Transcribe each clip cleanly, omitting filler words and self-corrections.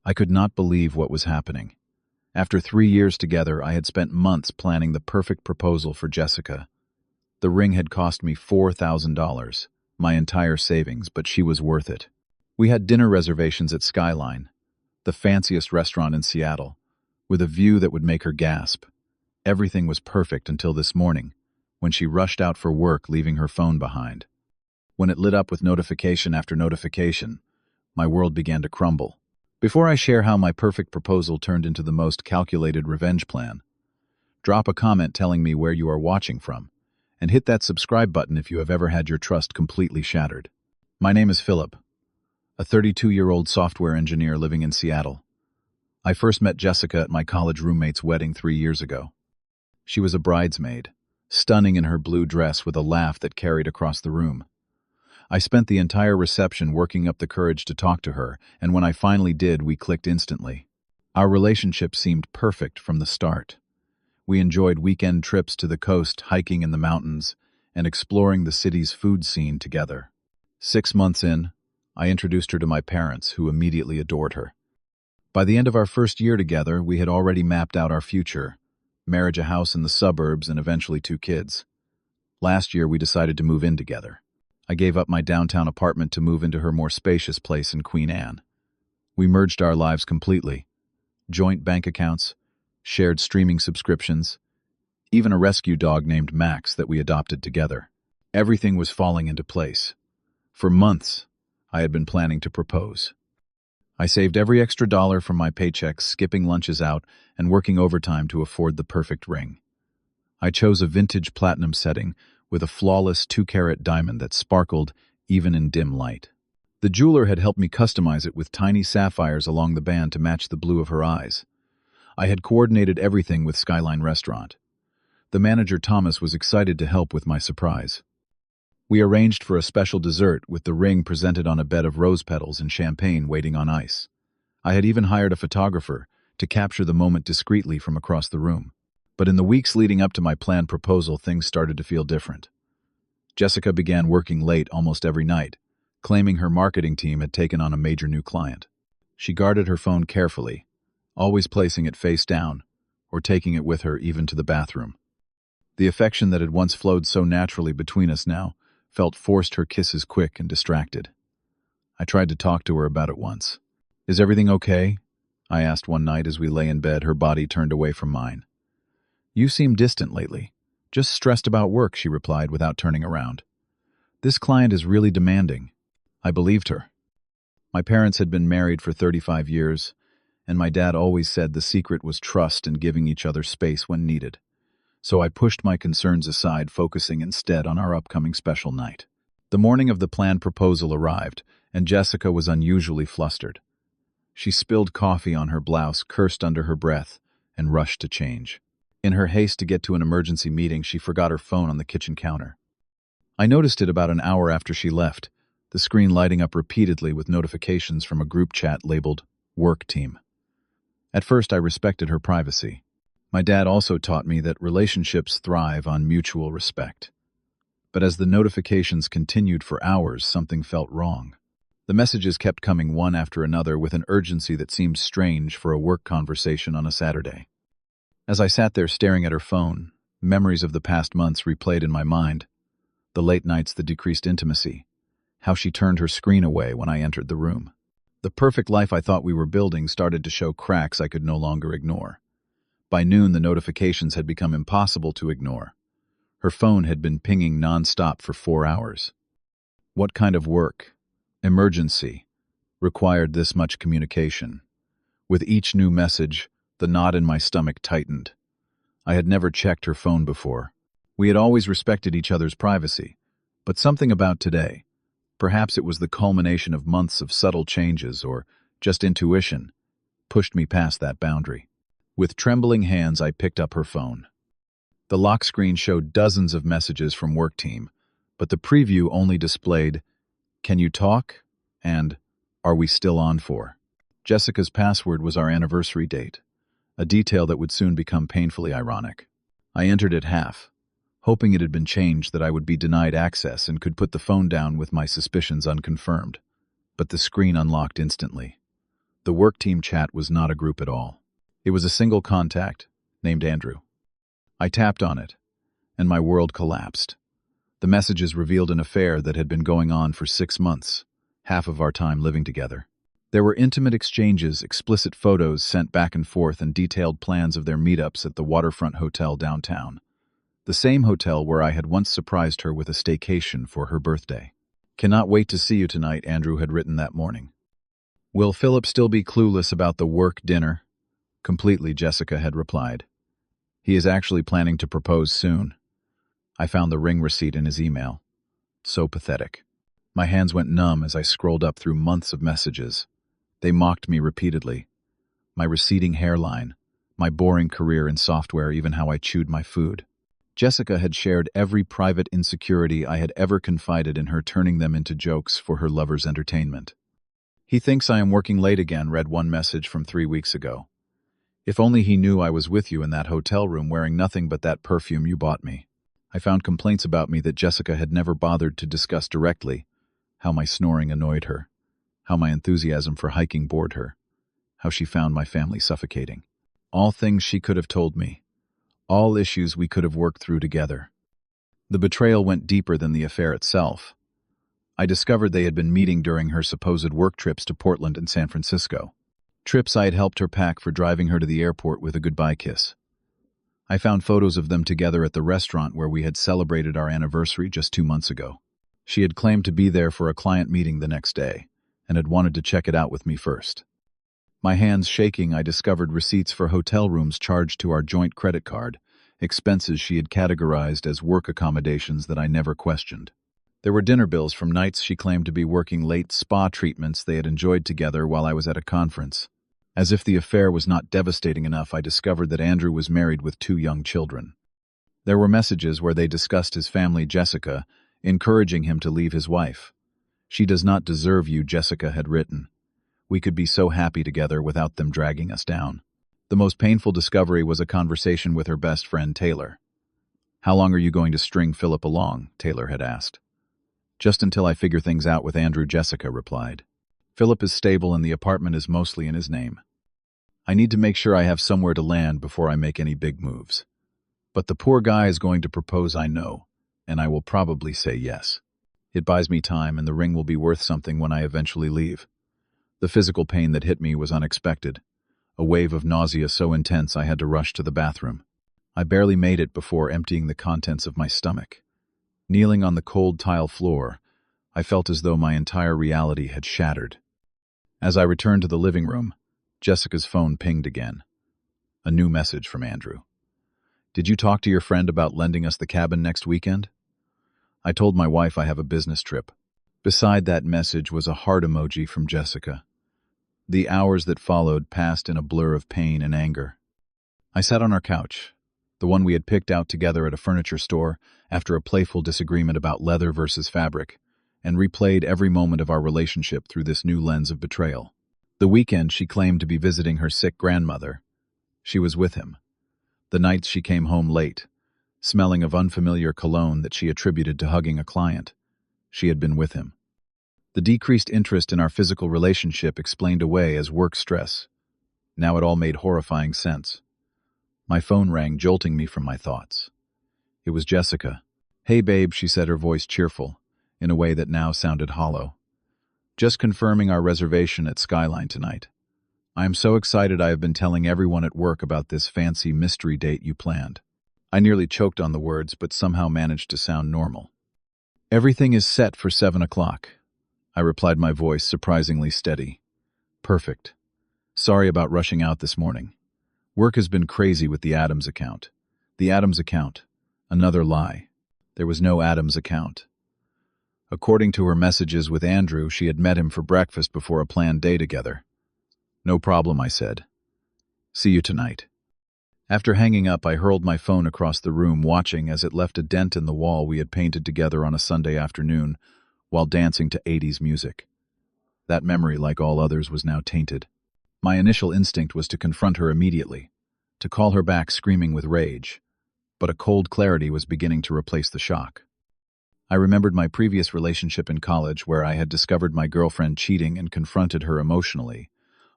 I could not believe what was happening. After 3 years together, I had spent months planning the perfect proposal for Jessica. The ring had cost me $4,000, my entire savings, but she was worth it. We had dinner reservations at Skyline, the fanciest restaurant in Seattle, with a view that would make her gasp. Everything was perfect until this morning, when she rushed out for work, leaving her phone behind. When it lit up with notification after notification, my world began to crumble. Before I share how my perfect proposal turned into the most calculated revenge plan, drop a comment telling me where you are watching from, and hit that subscribe button if you have ever had your trust completely shattered. My name is Philip, a 32-year-old software engineer living in Seattle. I first met Jessica at my college roommate's wedding 3 years ago. She was a bridesmaid, stunning in her blue dress with a laugh that carried across the room. I spent the entire reception working up the courage to talk to her, and when I finally did, we clicked instantly. Our relationship seemed perfect from the start. We enjoyed weekend trips to the coast, hiking in the mountains, and exploring the city's food scene together. 6 months in, I introduced her to my parents, who immediately adored her. By the end of our first year together, we had already mapped out our future: marriage, a house in the suburbs, and eventually 2 kids. Last year, we decided to move in together. I gave up my downtown apartment to move into her more spacious place in Queen Anne. We merged our lives completely. Joint bank accounts, shared streaming subscriptions, even a rescue dog named Max that we adopted together. Everything was falling into place. For months, I had been planning to propose. I saved every extra dollar from my paychecks, skipping lunches out and working overtime to afford the perfect ring. I chose a vintage platinum setting with a flawless 2-carat diamond that sparkled even in dim light. The jeweler had helped me customize it with tiny sapphires along the band to match the blue of her eyes. I had coordinated everything with Skyline Restaurant. The manager, Thomas, was excited to help with my surprise. We arranged for a special dessert with the ring presented on a bed of rose petals and champagne waiting on ice. I had even hired a photographer to capture the moment discreetly from across the room. But in the weeks leading up to my planned proposal, things started to feel different. Jessica began working late almost every night, claiming her marketing team had taken on a major new client. She guarded her phone carefully, always placing it face down, or taking it with her even to the bathroom. The affection that had once flowed so naturally between us now felt forced, her kisses quick and distracted. I tried to talk to her about it once. "Is everything okay?" I asked one night as we lay in bed, her body turned away from mine. "You seem distant lately. Just stressed about work," she replied without turning around. "This client is really demanding." I believed her. My parents had been married for 35 years, and my dad always said the secret was trust and giving each other space when needed. So I pushed my concerns aside, focusing instead on our upcoming special night. The morning of the planned proposal arrived, and Jessica was unusually flustered. She spilled coffee on her blouse, cursed under her breath, and rushed to change. In her haste to get to an emergency meeting, she forgot her phone on the kitchen counter. I noticed it about an hour after she left, the screen lighting up repeatedly with notifications from a group chat labeled "Work Team." At first, I respected her privacy. My dad also taught me that relationships thrive on mutual respect. But as the notifications continued for hours, something felt wrong. The messages kept coming one after another with an urgency that seemed strange for a work conversation on a Saturday. As I sat there staring at her phone, memories of the past months replayed in my mind. The late nights, the decreased intimacy, how she turned her screen away when I entered the room. The perfect life I thought we were building started to show cracks I could no longer ignore. By noon, the notifications had become impossible to ignore. Her phone had been pinging nonstop for 4 hours. What kind of work, emergency, required this much communication? With each new message, the knot in my stomach tightened. I had never checked her phone before. We had always respected each other's privacy, but something about today, perhaps it was the culmination of months of subtle changes or just intuition, pushed me past that boundary. With trembling hands, I picked up her phone. The lock screen showed dozens of messages from Work Team, but the preview only displayed, "Can you talk?" and "Are we still on for?" Jessica's password was our anniversary date, a detail that would soon become painfully ironic. I entered it half, hoping it had been changed, that I would be denied access and could put the phone down with my suspicions unconfirmed. But the screen unlocked instantly. The work team chat was not a group at all. It was a single contact, named Andrew. I tapped on it, and my world collapsed. The messages revealed an affair that had been going on for 6 months, half of our time living together. There were intimate exchanges, explicit photos sent back and forth, and detailed plans of their meetups at the waterfront hotel downtown. The same hotel where I had once surprised her with a staycation for her birthday. "Cannot wait to see you tonight," Andrew had written that morning. "Will Philip still be clueless about the work dinner?" "Completely," Jessica had replied. "He is actually planning to propose soon." I found the ring receipt in his email. So pathetic. My hands went numb as I scrolled up through months of messages. They mocked me repeatedly. My receding hairline, my boring career in software, even how I chewed my food. Jessica had shared every private insecurity I had ever confided in her, turning them into jokes for her lover's entertainment. "He thinks I am working late again," read one message from 3 weeks ago. "If only he knew I was with you in that hotel room wearing nothing but that perfume you bought me." I found complaints about me that Jessica had never bothered to discuss directly. How my snoring annoyed her. How my enthusiasm for hiking bored her. How she found my family suffocating. All things she could have told me. All issues we could have worked through together. The betrayal went deeper than the affair itself. I discovered they had been meeting during her supposed work trips to Portland and San Francisco. Trips I had helped her pack for driving her to the airport with a goodbye kiss. I found photos of them together at the restaurant where we had celebrated our anniversary just 2 months ago. She had claimed to be there for a client meeting the next day, and had wanted to check it out with me first. My hands shaking, I discovered receipts for hotel rooms charged to our joint credit card, expenses she had categorized as work accommodations that I never questioned. There were dinner bills from nights she claimed to be working late, spa treatments they had enjoyed together while I was at a conference. As if the affair was not devastating enough, I discovered that Andrew was married with 2 young children. There were messages where they discussed his family, Jessica, encouraging him to leave his wife. "She does not deserve you," Jessica had written. "We could be so happy together without them dragging us down." The most painful discovery was a conversation with her best friend, Taylor. "How long are you going to string Philip along?" Taylor had asked. "Just until I figure things out with Andrew," Jessica replied. "Philip is stable and the apartment is mostly in his name. I need to make sure I have somewhere to land before I make any big moves. But the poor guy is going to propose, I know, and I will probably say yes. It buys me time, and the ring will be worth something when I eventually leave." The physical pain that hit me was unexpected. A wave of nausea so intense I had to rush to the bathroom. I barely made it before emptying the contents of my stomach. Kneeling on the cold tile floor, I felt as though my entire reality had shattered. As I returned to the living room, Jessica's phone pinged again. A new message from Andrew. "Did you talk to your friend about lending us the cabin next weekend?" I told my wife I have a business trip. Beside that message was a heart emoji from Jessica. The hours that followed passed in a blur of pain and anger. I sat on our couch, the one we had picked out together at a furniture store, after a playful disagreement about leather versus fabric, and replayed every moment of our relationship through this new lens of betrayal. The weekend she claimed to be visiting her sick grandmother. She was with him. The nights she came home late, smelling of unfamiliar cologne that she attributed to hugging a client. She had been with him. The decreased interest in our physical relationship explained away as work stress. Now it all made horrifying sense. My phone rang, jolting me from my thoughts. It was Jessica. "Hey babe," she said, her voice cheerful, in a way that now sounded hollow. "Just confirming our reservation at Skyline tonight. I am so excited I have been telling everyone at work about this fancy mystery date you planned." I nearly choked on the words, but somehow managed to sound normal. "Everything is set for 7 o'clock. I replied, my voice surprisingly steady. "Perfect. Sorry about rushing out this morning. Work has been crazy with the Adams account." The Adams account. Another lie. There was no Adams account. According to her messages with Andrew, she had met him for breakfast before a planned day together. "No problem," I said. "See you tonight." After hanging up, I hurled my phone across the room, watching as it left a dent in the wall we had painted together on a Sunday afternoon while dancing to 80s music. That memory, like all others, was now tainted. My initial instinct was to confront her immediately, to call her back screaming with rage, but a cold clarity was beginning to replace the shock. I remembered my previous relationship in college where I had discovered my girlfriend cheating and confronted her emotionally,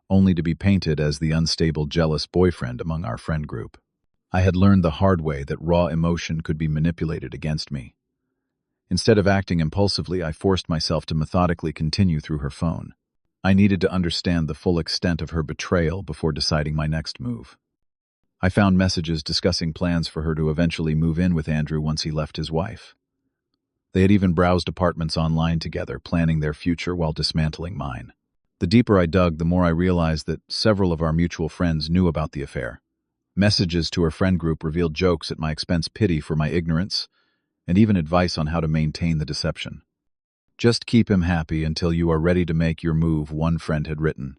only to be painted as the unstable, jealous boyfriend among our friend group. I had learned the hard way that raw emotion could be manipulated against me. Instead of acting impulsively, I forced myself to methodically continue through her phone. I needed to understand the full extent of her betrayal before deciding my next move. I found messages discussing plans for her to eventually move in with Andrew once he left his wife. They had even browsed apartments online together, planning their future while dismantling mine. The deeper I dug, the more I realized that several of our mutual friends knew about the affair. Messages to her friend group revealed jokes at my expense, pity for my ignorance, and even advice on how to maintain the deception. "Just keep him happy until you are ready to make your move," one friend had written.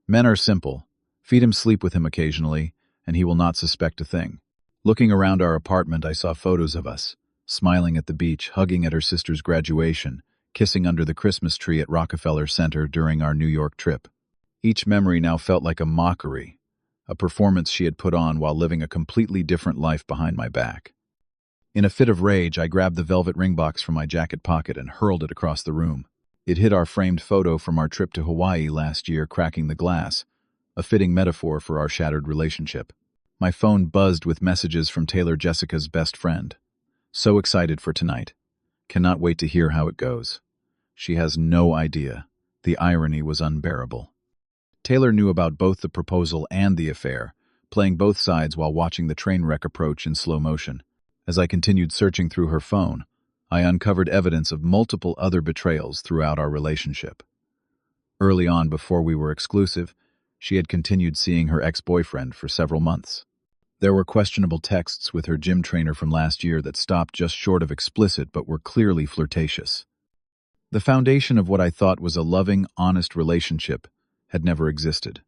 "Men are simple. Feed him, sleep with him occasionally, and he will not suspect a thing." Looking around our apartment, I saw photos of us, smiling at the beach, hugging at her sister's graduation, kissing under the Christmas tree at Rockefeller Center during our New York trip. Each memory now felt like a mockery, a performance she had put on while living a completely different life behind my back. In a fit of rage, I grabbed the velvet ring box from my jacket pocket and hurled it across the room. It hit our framed photo from our trip to Hawaii last year, cracking the glass, a fitting metaphor for our shattered relationship. My phone buzzed with messages from Taylor, Jessica's best friend. "So excited for tonight. Cannot wait to hear how it goes." She has no idea. The irony was unbearable. Taylor knew about both the proposal and the affair, playing both sides while watching the train wreck approach in slow motion. As I continued searching through her phone, I uncovered evidence of multiple other betrayals throughout our relationship. Early on, before we were exclusive, she had continued seeing her ex-boyfriend for several months. There were questionable texts with her gym trainer from last year that stopped just short of explicit but were clearly flirtatious. The foundation of what I thought was a loving, honest relationship had never existed.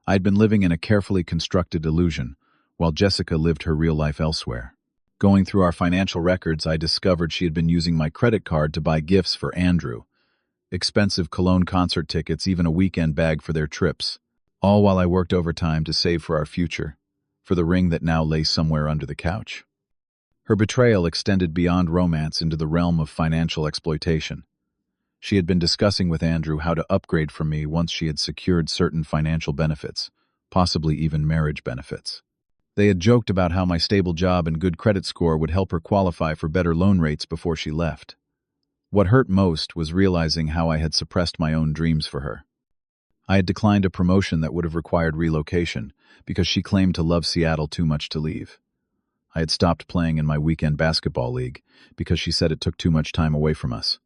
I'd been living in a carefully constructed illusion, while Jessica lived her real life elsewhere. Going through our financial records, I discovered she had been using my credit card to buy gifts for Andrew. Expensive cologne concert tickets, even a weekend bag for their trips. All while I worked overtime to save for our future, for the ring that now lay somewhere under the couch. Her betrayal extended beyond romance into the realm of financial exploitation. She had been discussing with Andrew how to upgrade from me once she had secured certain financial benefits, possibly even marriage benefits. They had joked about how my stable job and good credit score would help her qualify for better loan rates before she left. What hurt most was realizing how I had suppressed my own dreams for her. I had declined a promotion that would have required relocation because she claimed to love Seattle too much to leave. I had stopped playing in my weekend basketball league because she said it took too much time away from us.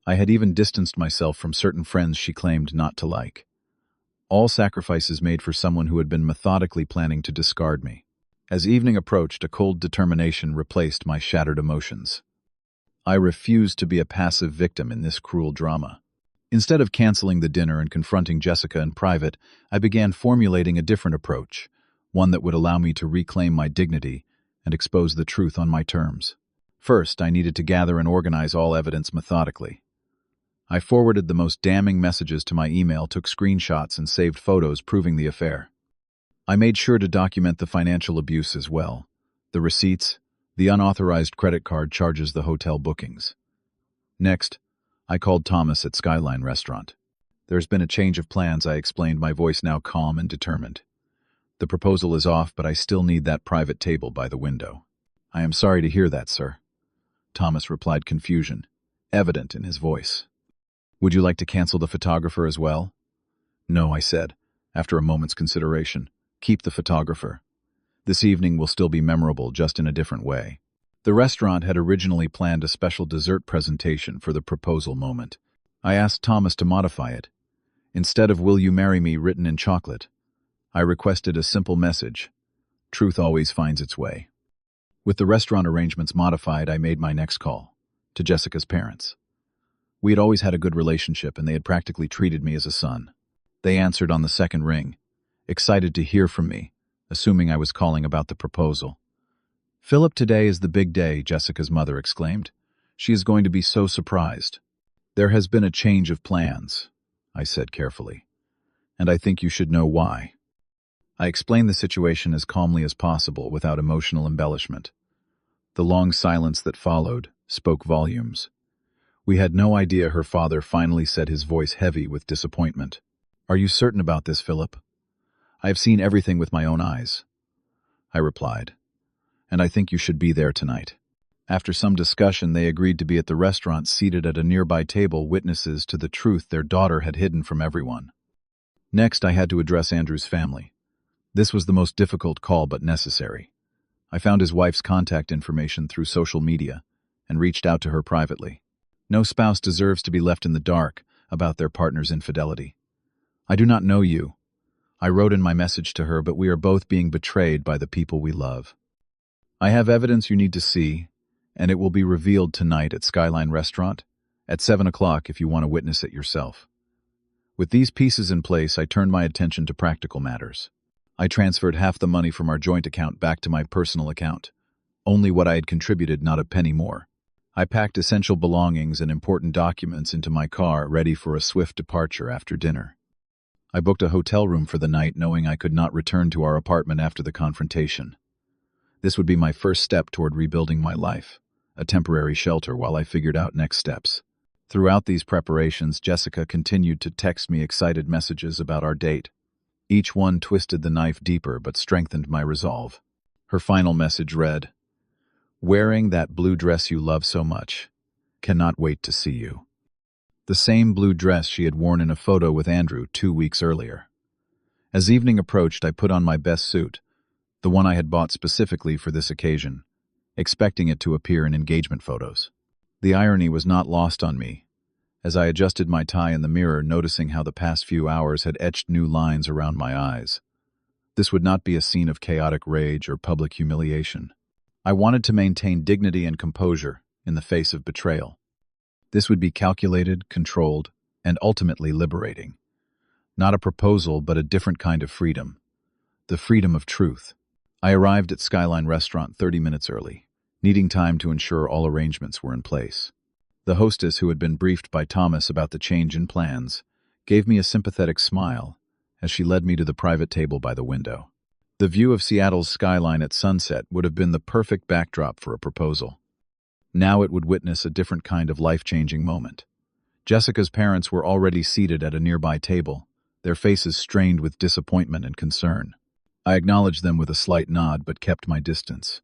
I had even distanced myself from certain friends she claimed not to like. All sacrifices made for someone who had been methodically planning to discard me. As evening approached, a cold determination replaced my shattered emotions. I refused to be a passive victim in this cruel drama. Instead of canceling the dinner and confronting Jessica in private, I began formulating a different approach, one that would allow me to reclaim my dignity and expose the truth on my terms. First, I needed to gather and organize all evidence methodically. I forwarded the most damning messages to my email, took screenshots, and saved photos proving the affair. I made sure to document the financial abuse as well, the receipts, the unauthorized credit card charges, the hotel bookings. Next, I called Thomas at Skyline Restaurant. "There's been a change of plans," I explained, my voice now calm and determined. "The proposal is off, but I still need that private table by the window." "I am sorry to hear that, sir," Thomas replied, confusion evident in his voice. "Would you like to cancel the photographer as well?" "No," I said, after a moment's consideration. "Keep the photographer. This evening will still be memorable, just in a different way." The restaurant had originally planned a special dessert presentation for the proposal moment. I asked Thomas to modify it. Instead of "Will you marry me" written in chocolate, I requested a simple message: "Truth always finds its way." With the restaurant arrangements modified, I made my next call, to Jessica's parents. We had always had a good relationship, and they had practically treated me as a son. They answered on the second ring, excited to hear from me, assuming I was calling about the proposal. "Philip, today is the big day," Jessica's mother exclaimed. "She is going to be so surprised." "There has been a change of plans," I said carefully, "and I think you should know why." I explained the situation as calmly as possible, without emotional embellishment. The long silence that followed spoke volumes. We had no idea, her father finally said, his voice heavy with disappointment. "Are you certain about this, Philip?" "I have seen everything with my own eyes," I replied, "and I think you should be there tonight." After some discussion, they agreed to be at the restaurant, seated at a nearby table, witnesses to the truth their daughter had hidden from everyone. Next, I had to address Andrew's family. This was the most difficult call, but necessary. I found his wife's contact information through social media and reached out to her privately. No spouse deserves to be left in the dark about their partner's infidelity. "I do not know you," I wrote in my message to her, "but we are both being betrayed by the people we love. I have evidence you need to see, and it will be revealed tonight at Skyline Restaurant at 7 o'clock if you want to witness it yourself." With these pieces in place, I turned my attention to practical matters. I transferred half the money from our joint account back to my personal account. Only what I had contributed, not a penny more. I packed essential belongings and important documents into my car, ready for a swift departure after dinner. I booked a hotel room for the night, knowing I could not return to our apartment after the confrontation. This would be my first step toward rebuilding my life, a temporary shelter while I figured out next steps. Throughout these preparations, Jessica continued to text me excited messages about our date. Each one twisted the knife deeper but strengthened my resolve. Her final message read, "Wearing that blue dress you love so much. Cannot wait to see you." The same blue dress she had worn in a photo with Andrew 2 weeks earlier. As evening approached, I put on my best suit, the one I had bought specifically for this occasion, expecting it to appear in engagement photos. The irony was not lost on me, as I adjusted my tie in the mirror, noticing how the past few hours had etched new lines around my eyes. This would not be a scene of chaotic rage or public humiliation. I wanted to maintain dignity and composure in the face of betrayal. This would be calculated, controlled, and ultimately liberating. Not a proposal, but a different kind of freedom. The freedom of truth. I arrived at Skyline Restaurant 30 minutes early, needing time to ensure all arrangements were in place. The hostess, who had been briefed by Thomas about the change in plans, gave me a sympathetic smile as she led me to the private table by the window. The view of Seattle's skyline at sunset would have been the perfect backdrop for a proposal. Now it would witness a different kind of life-changing moment. Jessica's parents were already seated at a nearby table, their faces strained with disappointment and concern. I acknowledged them with a slight nod, but kept my distance.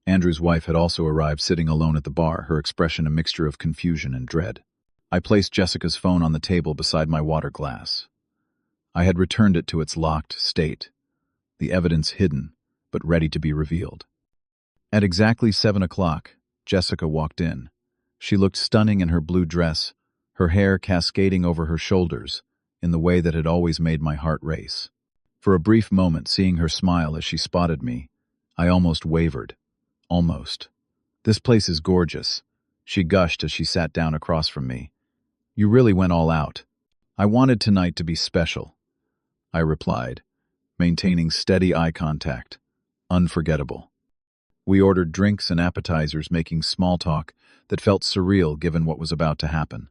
Andrew's wife had also arrived, sitting alone at the bar, her expression a mixture of confusion and dread. I placed Jessica's phone on the table beside my water glass. I had returned it to its locked state, the evidence hidden, but ready to be revealed. At exactly 7 o'clock, Jessica walked in. She looked stunning in her blue dress, her hair cascading over her shoulders in the way that had always made my heart race. For a brief moment, seeing her smile as she spotted me, I almost wavered. Almost. "This place is gorgeous," she gushed as she sat down across from me. "You really went all out." "I wanted tonight to be special," I replied, maintaining steady eye contact. Unforgettable. We ordered drinks and appetizers, making small talk that felt surreal given what was about to happen.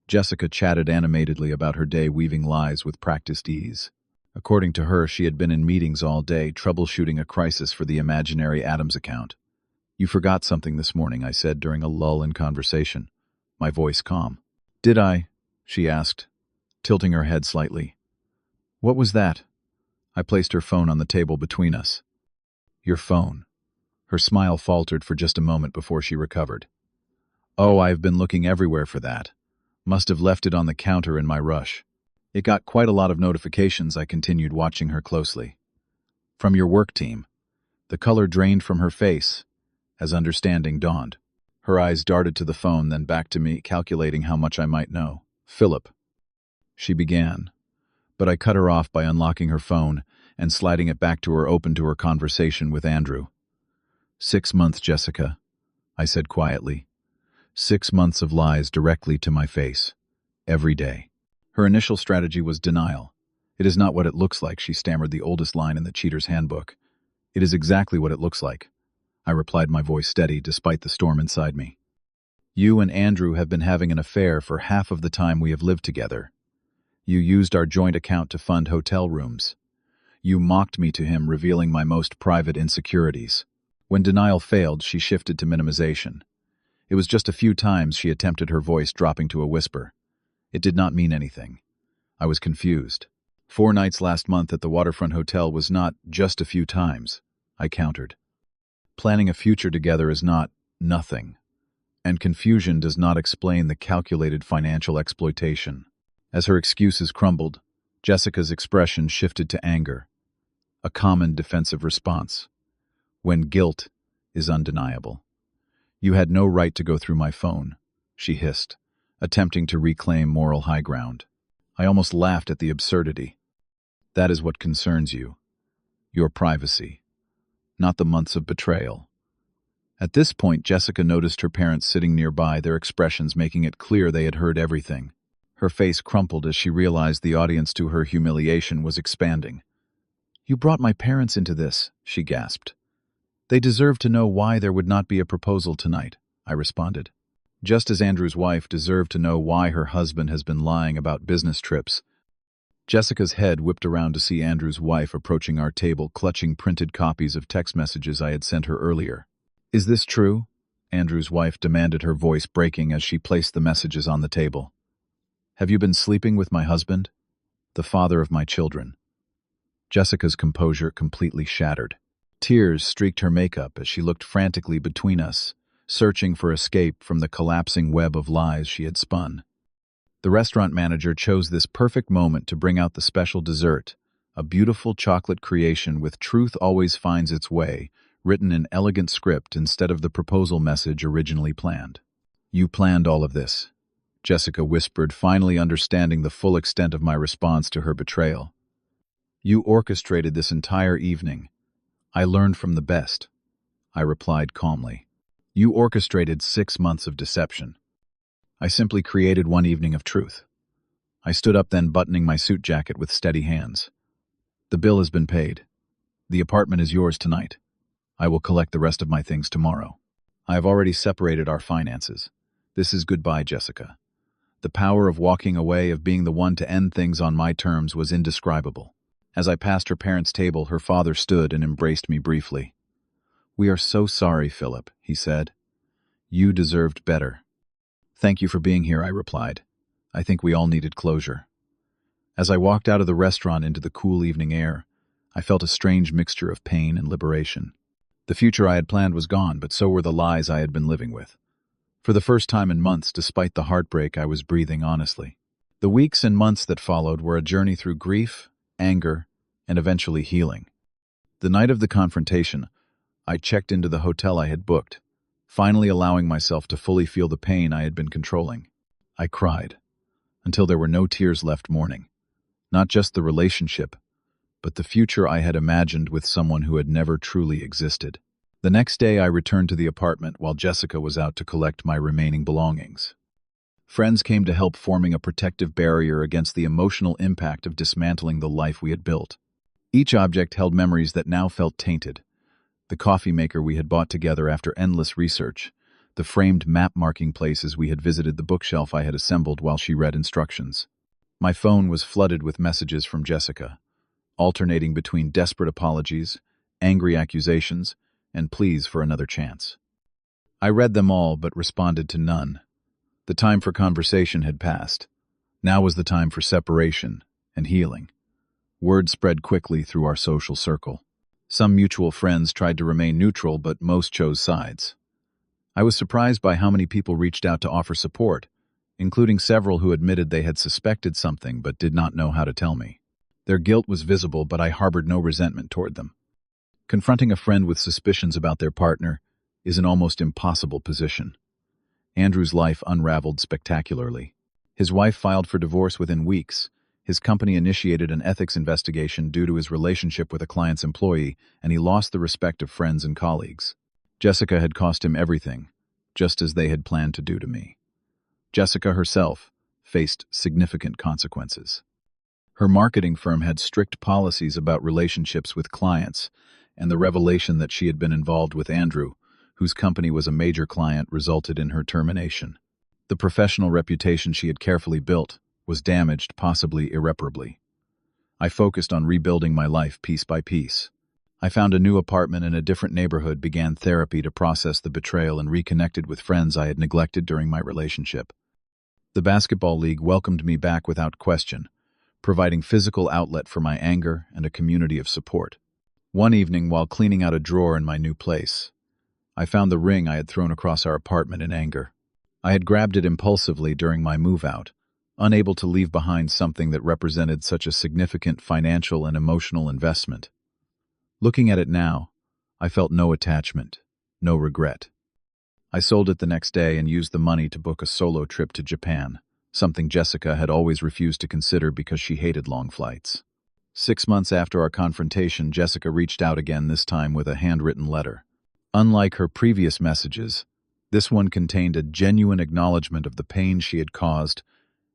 Jessica chatted animatedly about her day, weaving lies with practiced ease. According to her, she had been in meetings all day, troubleshooting a crisis for the imaginary Adams account. "You forgot something this morning," I said during a lull in conversation, my voice calm. "Did I?" she asked, tilting her head slightly. "What was that?" I placed her phone on the table between us. "Your phone." Her smile faltered for just a moment before she recovered. "Oh, I have been looking everywhere for that. Must have left it on the counter in my rush." "It got quite a lot of notifications," I continued, watching her closely. "From your work team." The color drained from her face as understanding dawned. Her eyes darted to the phone, then back to me, calculating how much I might know. "Philip," she began, but I cut her off by unlocking her phone and sliding it back to her, open to her conversation with Andrew. 6 months, Jessica," I said quietly. 6 months of lies directly to my face. Every day. Her initial strategy was denial. "It is not what it looks like," she stammered, the oldest line in the cheater's handbook. "It is exactly what it looks like," I replied, my voice steady despite the storm inside me. "You and Andrew have been having an affair for half of the time we have lived together. You used our joint account to fund hotel rooms. You mocked me to him, revealing my most private insecurities." When denial failed, she shifted to minimization. It was just a few times she attempted, her voice dropping to a whisper. It did not mean anything. I was confused. 4 nights last month at the waterfront hotel was not just a few times, I countered. Planning a future together is not nothing, and confusion does not explain the calculated financial exploitation. As her excuses crumbled, Jessica's expression shifted to anger, a common defensive response, when guilt is undeniable. You had no right to go through my phone, she hissed, attempting to reclaim moral high ground. I almost laughed at the absurdity. That is what concerns you, your privacy, not the months of betrayal. At this point, Jessica noticed her parents sitting nearby, their expressions making it clear they had heard everything. Her face crumpled as she realized the audience to her humiliation was expanding. "You brought my parents into this," she gasped. "They deserve to know why there would not be a proposal tonight," I responded. Just as Andrew's wife deserved to know why her husband has been lying about business trips. Jessica's head whipped around to see Andrew's wife approaching our table, clutching printed copies of text messages I had sent her earlier. "Is this true?" Andrew's wife demanded, her voice breaking as she placed the messages on the table. "Have you been sleeping with my husband, the father of my children?" Jessica's composure completely shattered. Tears streaked her makeup as she looked frantically between us, searching for escape from the collapsing web of lies she had spun. The restaurant manager chose this perfect moment to bring out the special dessert, a beautiful chocolate creation with "Truth always finds its way," written in elegant script instead of the proposal message originally planned. "You planned all of this," Jessica whispered, finally understanding the full extent of my response to her betrayal. "You orchestrated this entire evening. I learned from the best," I replied calmly. "You orchestrated 6 months of deception. I simply created one evening of truth." I stood up then, buttoning my suit jacket with steady hands. "The bill has been paid. The apartment is yours tonight. I will collect the rest of my things tomorrow. I have already separated our finances. This is goodbye, Jessica." The power of walking away, of being the one to end things on my terms, was indescribable. As I passed her parents' table, her father stood and embraced me briefly. "We are so sorry, Philip," he said. "You deserved better." "Thank you for being here," I replied. "I think we all needed closure." As I walked out of the restaurant into the cool evening air, I felt a strange mixture of pain and liberation. The future I had planned was gone, but so were the lies I had been living with. For the first time in months, despite the heartbreak, I was breathing honestly. The weeks and months that followed were a journey through grief, anger, and eventually healing. The night of the confrontation, I checked into the hotel I had booked, finally allowing myself to fully feel the pain I had been controlling. I cried, until there were no tears left, mourning not just the relationship, but the future I had imagined with someone who had never truly existed. The next day, I returned to the apartment while Jessica was out to collect my remaining belongings. Friends came to help, forming a protective barrier against the emotional impact of dismantling the life we had built. Each object held memories that now felt tainted. The coffee maker we had bought together after endless research, the framed map marking places we had visited, the bookshelf I had assembled while she read instructions. My phone was flooded with messages from Jessica, alternating between desperate apologies, angry accusations, and pleas for another chance. I read them all but responded to none. The time for conversation had passed. Now was the time for separation and healing. Word spread quickly through our social circle. Some mutual friends tried to remain neutral, but most chose sides. I was surprised by how many people reached out to offer support, including several who admitted they had suspected something but did not know how to tell me. Their guilt was visible, but I harbored no resentment toward them. Confronting a friend with suspicions about their partner is an almost impossible position. Andrew's life unraveled spectacularly. His wife filed for divorce within weeks. His company initiated an ethics investigation due to his relationship with a client's employee, and he lost the respect of friends and colleagues. Jessica had cost him everything, just as they had planned to do to me. Jessica herself faced significant consequences. Her marketing firm had strict policies about relationships with clients, and the revelation that she had been involved with Andrew, whose company was a major client, resulted in her termination. The professional reputation she had carefully built was damaged, possibly irreparably. I focused on rebuilding my life piece by piece. I found a new apartment in a different neighborhood, began therapy to process the betrayal, and reconnected with friends I had neglected during my relationship. The basketball league welcomed me back without question, providing physical outlet for my anger and a community of support. One evening, while cleaning out a drawer in my new place, I found the ring I had thrown across our apartment in anger. I had grabbed it impulsively during my move-out, unable to leave behind something that represented such a significant financial and emotional investment. Looking at it now, I felt no attachment, no regret. I sold it the next day and used the money to book a solo trip to Japan, something Jessica had always refused to consider because she hated long flights. 6 months after our confrontation, Jessica reached out again, this time with a handwritten letter. Unlike her previous messages, this one contained a genuine acknowledgement of the pain she had caused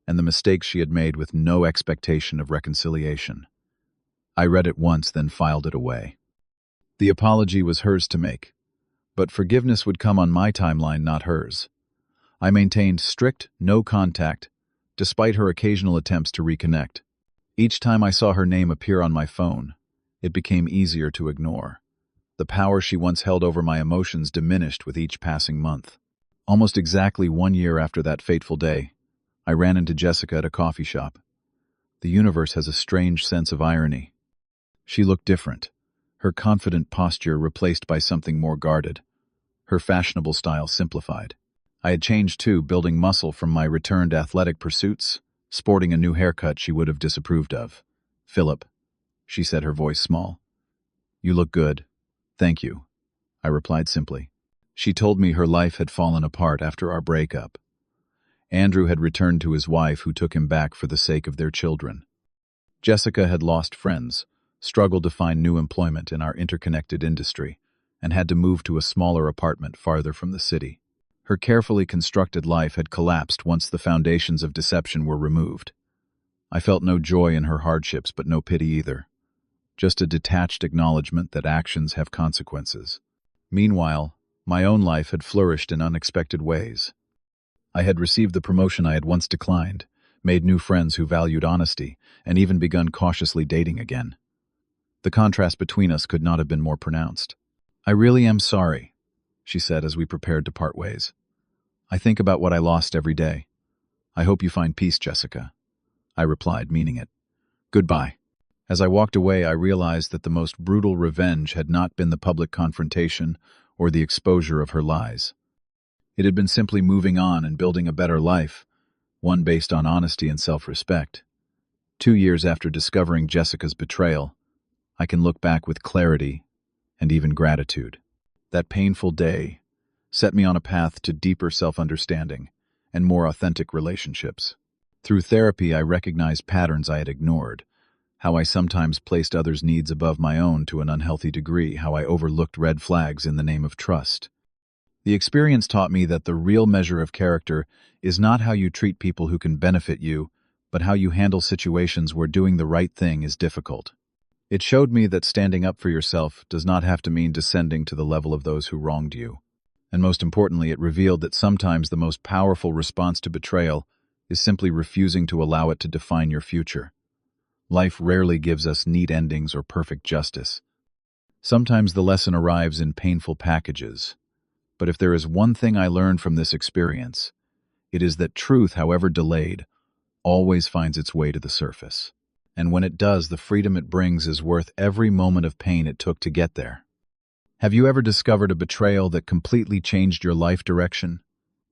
and the mistakes she had made, with no expectation of reconciliation. I read it once, then filed it away. The apology was hers to make, but forgiveness would come on my timeline, not hers. I maintained strict no contact, despite her occasional attempts to reconnect. Each time I saw her name appear on my phone, it became easier to ignore. The power she once held over my emotions diminished with each passing month. Almost exactly 1 year after that fateful day, I ran into Jessica at a coffee shop. The universe has a strange sense of irony. She looked different, her confident posture replaced by something more guarded, her fashionable style simplified. I had changed too, building muscle from my returned athletic pursuits, sporting a new haircut she would have disapproved of. "Philip," she said, her voice small. "You look good." "Thank you," I replied simply. She told me her life had fallen apart after our breakup. Andrew had returned to his wife, who took him back for the sake of their children. Jessica had lost friends, struggled to find new employment in our interconnected industry, and had to move to a smaller apartment farther from the city. Her carefully constructed life had collapsed once the foundations of deception were removed. I felt no joy in her hardships, but no pity either. Just a detached acknowledgement that actions have consequences. Meanwhile, my own life had flourished in unexpected ways. I had received the promotion I had once declined, made new friends who valued honesty, and even begun cautiously dating again. The contrast between us could not have been more pronounced. "I really am sorry," she said as we prepared to part ways. "I think about what I lost every day. I hope you find peace, Jessica." I replied, meaning it. "Goodbye." As I walked away, I realized that the most brutal revenge had not been the public confrontation or the exposure of her lies. It had been simply moving on and building a better life, one based on honesty and self-respect. 2 years after discovering Jessica's betrayal, I can look back with clarity and even gratitude. That painful day set me on a path to deeper self-understanding and more authentic relationships. Through therapy, I recognized patterns I had ignored, how I sometimes placed others' needs above my own to an unhealthy degree, how I overlooked red flags in the name of trust. The experience taught me that the real measure of character is not how you treat people who can benefit you, but how you handle situations where doing the right thing is difficult. It showed me that standing up for yourself does not have to mean descending to the level of those who wronged you. And most importantly, it revealed that sometimes the most powerful response to betrayal is simply refusing to allow it to define your future. Life rarely gives us neat endings or perfect justice. Sometimes the lesson arrives in painful packages. But if there is one thing I learned from this experience, it is that truth, however delayed, always finds its way to the surface. And when it does, the freedom it brings is worth every moment of pain it took to get there. Have you ever discovered a betrayal that completely changed your life direction?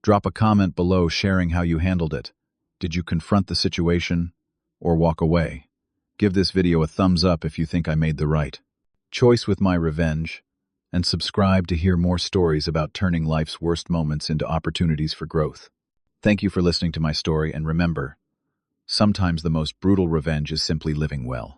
Drop a comment below sharing how you handled it. Did you confront the situation or walk away? Give this video a thumbs up if you think I made the right choice with my revenge, and subscribe to hear more stories about turning life's worst moments into opportunities for growth. Thank you for listening to my story, and remember, sometimes the most brutal revenge is simply living well.